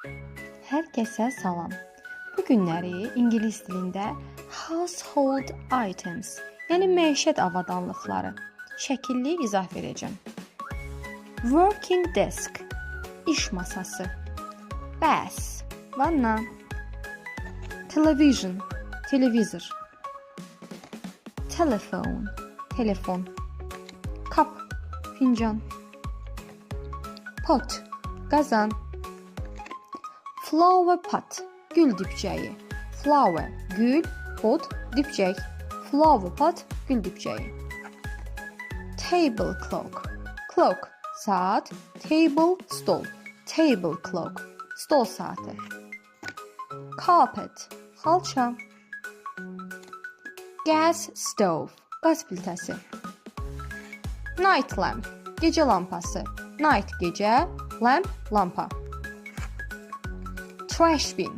Hər kəsə salam. Bu günləri ingilis dilində household items, yəni məişət avadanlıqları şəkilli izah verəcəm. Working desk, iş masası. Bath, vanna. Television, televizor. Telephone, telefon. Cup, fincan. Pot, qazan. Flower pot, gül dibçəyi. Flower, gül, pot, dibçək. Flower pot, gül dibçəyi. Table clock, clock, saat. Table, stol. Table clock, stol saati. Carpet, xalça. Gas stove, qaz plitəsi. Night lamp, gecə lampası. Night gecə, lamp lampa. Trash bin,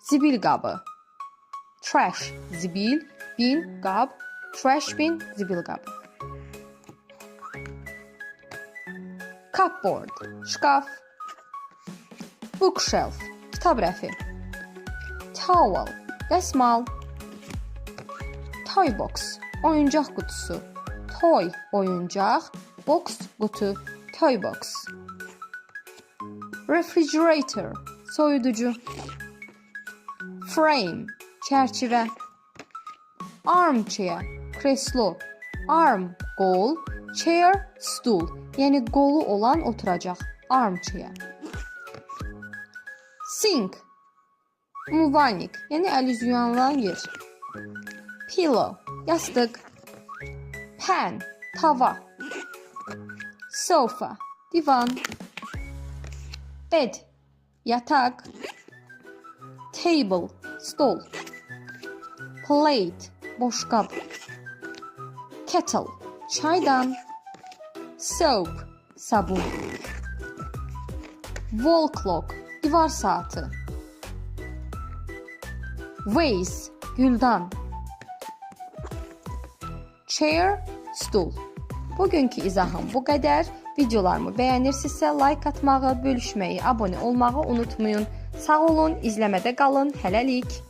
zibil qabı. Trash, zibil, bin, qab. Trash bin, zibil qabı. Cupboard, şkaf. Bookshelf, kitab rəfi. Towel, dəsmal. Toy box, oyuncaq qutusu. Toy, oyuncaq. Box, qutu. Toy box. Refrigerator, soyuducu. Frame, çərçivə. Armchair, kreslo. Arm, qol. Chair, stul, yəni qolu olan oturacaq. Armchair. Sink, umuvaynik, yəni əl üz yuyanılan yer. Pillow, yastıq. Pan, tava. Sofa, divan. Bed, yataq. Table, stol. Plate, boşqab. Kettle, çaydan. Soap, sabun. Wall clock, divar saati. Vase, güldan. Chair, stul. Bugünkü izahım bu qədər. Videolarımı bəyənirsinizsə like atmağı, bölüşməyi, abunə olmağı unutmayın. Sağ olun, izləmədə qalın. Hələlik.